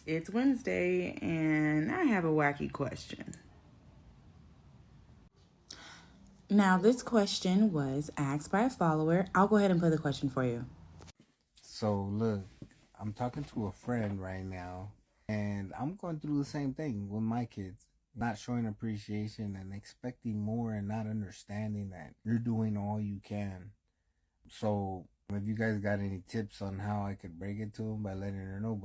It's Wednesday, and I have a wacky question. Now, this question was asked by a follower. I'll go ahead and play the question for you. So look, I'm talking to a friend right now, and I'm going through the same thing with my kids. Not showing appreciation and expecting more and not understanding that you're doing all you can. So if you guys got any tips on how I could break it to them by letting her know,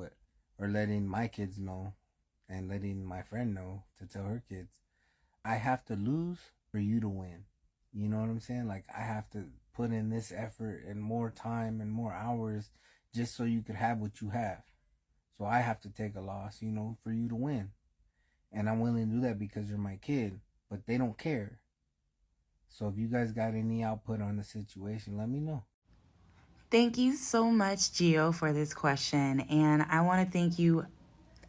or letting my kids know and letting my friend know to tell her kids, I have to lose for you to win. You know what I'm saying? Like I have to put in this effort and more time and more hours just so you could have what you have. So I have to take a loss, for you to win. And I'm willing to do that because you're my kid, but they don't care. So if you guys got any output on the situation, let me know. Thank you so much, Gio, for this question. And I want to thank you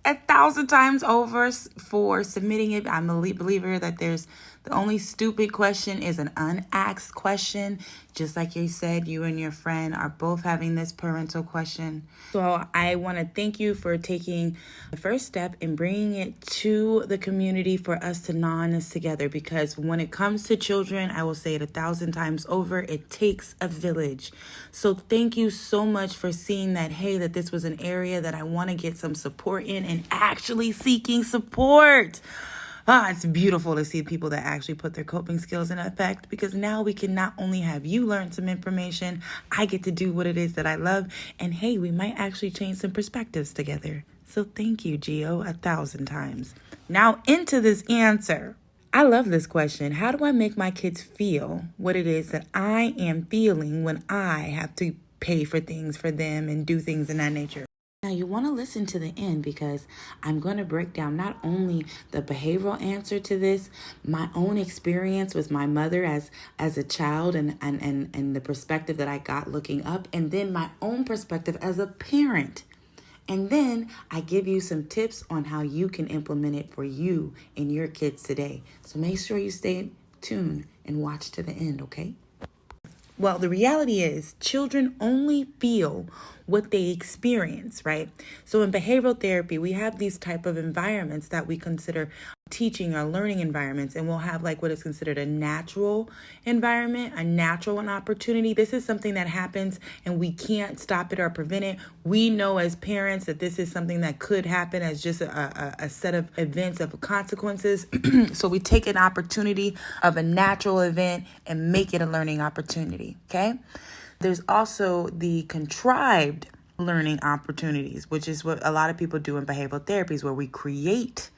1,000 times over for submitting it. I'm a believer that the only stupid question is an unasked question. Just like you said, you and your friend are both having this parental question. So I want to thank you for taking the first step in bringing it to the community for us to gnaw on this together. Because when it comes to children, I will say it 1,000 times over, it takes a village. So thank you so much for seeing that, hey, that this was an area that I want to get some support in and actually seeking support. It's beautiful to see people that actually put their coping skills in effect, because now we can not only have you learn some information, I get to do what it is that I love, and hey, we might actually change some perspectives together. So thank you, Gio, 1,000 times. Now into this answer. I love this question. How do I make my kids feel what it is that I am feeling when I have to pay for things for them and do things in that nature? Now, you want to listen to the end, because I'm going to break down not only the behavioral answer to this, my own experience with my mother as a child and the perspective that I got looking up, and then my own perspective as a parent. And then I give you some tips on how you can implement it for you and your kids today. So make sure you stay tuned and watch to the end, okay? Well, the reality is children only feel what they experience, right? So in behavioral therapy, we have these type of environments that we consider teaching or learning environments, and we'll have like what is considered a natural environment, a natural opportunity. This is something that happens and we can't stop it or prevent it. We know as parents that this is something that could happen as just a set of events of consequences. So we take an opportunity of a natural event and make it a learning opportunity, okay? There's also the contrived learning opportunities, which is what a lot of people do in behavioral therapies, where we create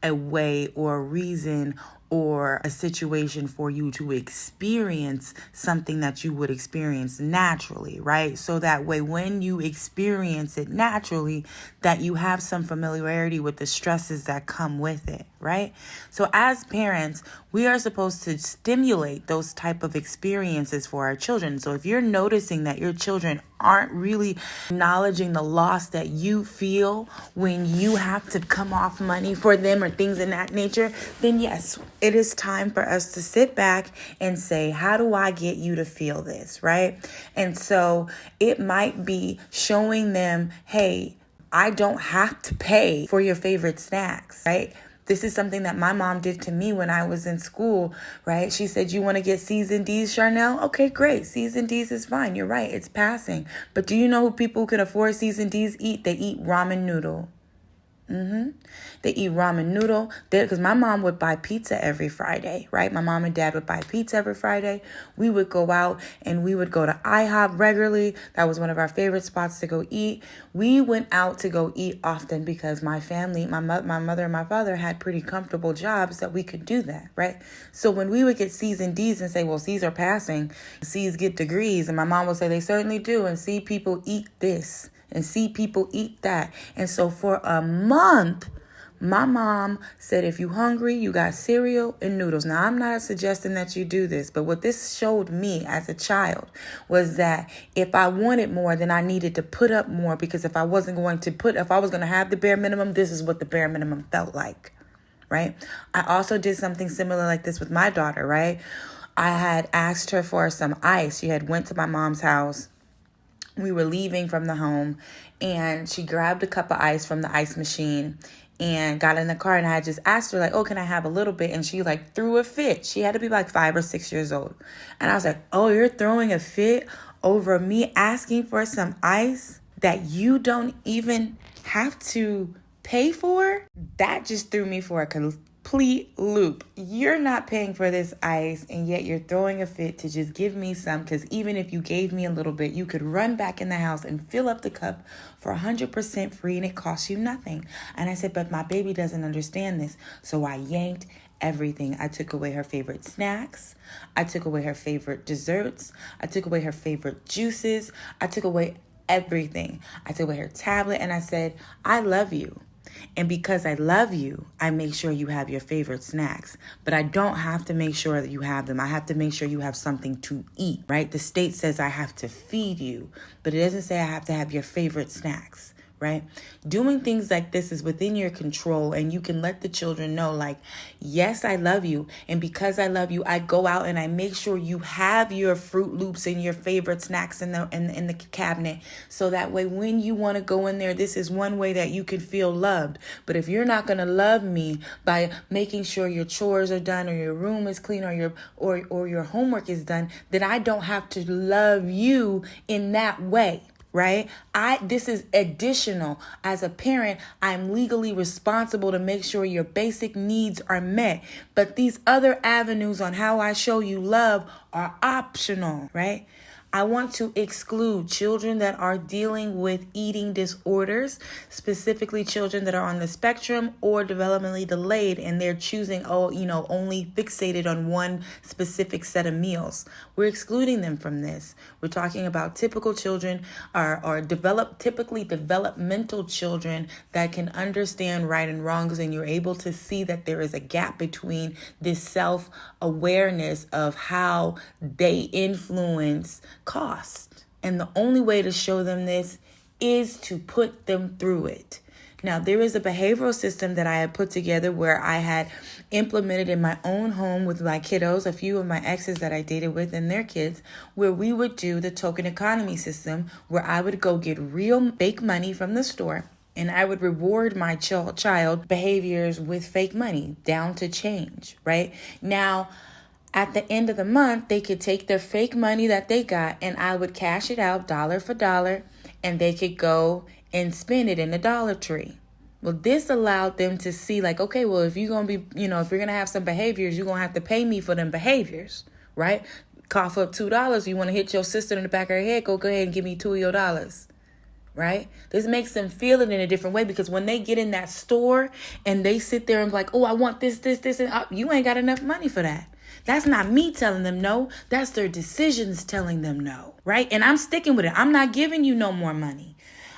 a way or a reason or a situation for you to experience something that you would experience naturally, right? So that way, when you experience it naturally, that you have some familiarity with the stresses that come with it, right? So as parents, we are supposed to stimulate those type of experiences for our children. So if you're noticing that your children aren't really acknowledging the loss that you feel when you have to come off money for them or things in that nature, then yes, it is time for us to sit back and say, how do I get you to feel this, right? And so it might be showing them, hey, I don't have to pay for your favorite snacks, right? This is something that my mom did to me when I was in school, right? She said, you want to get C's and D's, Charnel? Okay, great. C's and D's is fine. You're right. It's passing. But do you know who people who can afford C's and D's eat? They eat ramen noodle. They eat ramen noodle. Because my mom would buy pizza every Friday, right? My mom and dad would buy pizza every Friday. We would go out and we would go to IHOP regularly. That was one of our favorite spots to go eat. We went out to go eat often because my family, my mother and my father had pretty comfortable jobs that we could do that, right? So when we would get C's and D's and say, well, C's are passing, C's get degrees, and my mom would say, they certainly do, and see people eat this and see people eat that. And so for a month, my mom said, if you hungry, you got cereal and noodles. Now, I'm not suggesting that you do this, but what this showed me as a child was that if I wanted more, then I needed to put up more, because if I was going to have the bare minimum, this is what the bare minimum felt like, right? I also did something similar like this with my daughter, right? I had asked her for some ice. She had went to my mom's house. We were leaving from the home, and she grabbed a cup of ice from the ice machine and got in the car, and I just asked her, like, oh, can I have a little bit? And she like threw a fit. She had to be like 5 or 6 years old. And I was like, oh, you're throwing a fit over me asking for some ice that you don't even have to pay for? That just threw me for a complete loop. You're not paying for this ice, and yet you're throwing a fit to just give me some, because even if you gave me a little bit, you could run back in the house and fill up the cup for 100% free, and it costs you nothing. And I said, but my baby doesn't understand this. So I yanked everything. I took away her favorite snacks. I took away her favorite desserts. I took away her favorite juices. I took away everything. I took away her tablet, and I said, I love you. And because I love you, I make sure you have your favorite snacks. But I don't have to make sure that you have them. I have to make sure you have something to eat, right? The state says I have to feed you, but it doesn't say I have to have your favorite snacks, right? Doing things like this is within your control, and you can let the children know, like, yes, I love you. And because I love you, I go out and I make sure you have your Fruit Loops and your favorite snacks in the cabinet. So that way, when you want to go in there, this is one way that you can feel loved. But if you're not going to love me by making sure your chores are done, or your room is clean, or your homework is done, then I don't have to love you in that way. Right? This is additional. As a parent, I'm legally responsible to make sure your basic needs are met. But these other avenues on how I show you love are optional, right? I want to exclude children that are dealing with eating disorders, specifically children that are on the spectrum or developmentally delayed, and they're choosing, only fixated on one specific set of meals. We're excluding them from this. We're talking about typical children or typically developmental children that can understand right and wrongs, and you're able to see that there is a gap between this self-awareness of how they influence cost. And the only way to show them this is to put them through it. Now, there is a behavioral system that I had put together where I had implemented in my own home with my kiddos, a few of my exes that I dated with and their kids, where we would do the token economy system, where I would go get real fake money from the store, and I would reward my child behaviors with fake money down to change, right? Now, at the end of the month, they could take their fake money that they got, and I would cash it out dollar for dollar, and they could go and spend it in the Dollar Tree. Well, this allowed them to see, like, okay, well, if you're going to be, if you're going to have some behaviors, you're going to have to pay me for them behaviors, right? Cough up $2. You want to hit your sister in the back of her head, go ahead and give me $2 of your dollars. Right? This makes them feel it in a different way, because when they get in that store and they sit there and be like, oh, I want this, and you ain't got enough money for that. That's not me telling them no. That's their decisions telling them no, right? And I'm sticking with it. I'm not giving you no more money.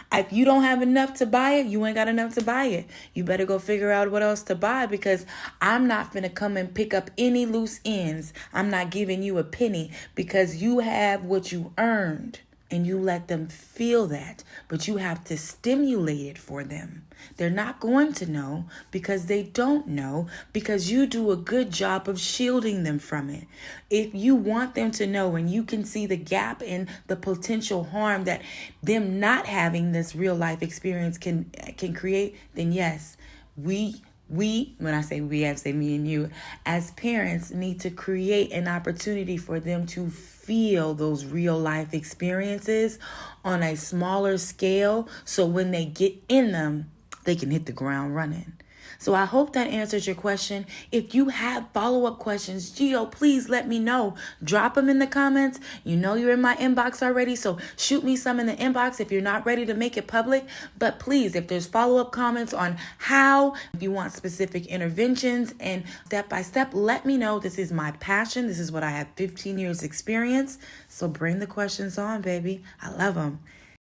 If you don't have enough to buy it, you ain't got enough to buy it. You better go figure out what else to buy, because I'm not finna come and pick up any loose ends. I'm not giving you a penny, because you have what you earned. And you let them feel that, but you have to stimulate it for them. They're not going to know because they don't know, because you do a good job of shielding them from it. If you want them to know, and you can see the gap in the potential harm that them not having this real life experience can create, then yes, we, when I say we, I say me and you, as parents, need to create an opportunity for them to feel those real life experiences on a smaller scale, so when they get in them, they can hit the ground running. So I hope that answers your question. If you have follow-up questions, Gio, please let me know. Drop them in the comments. You know you're in my inbox already, so shoot me some in the inbox if you're not ready to make it public. But please, if there's follow-up comments on how, if you want specific interventions and step-by-step, let me know. This is my passion. This is what I have 15 years experience. So bring the questions on, baby. I love them.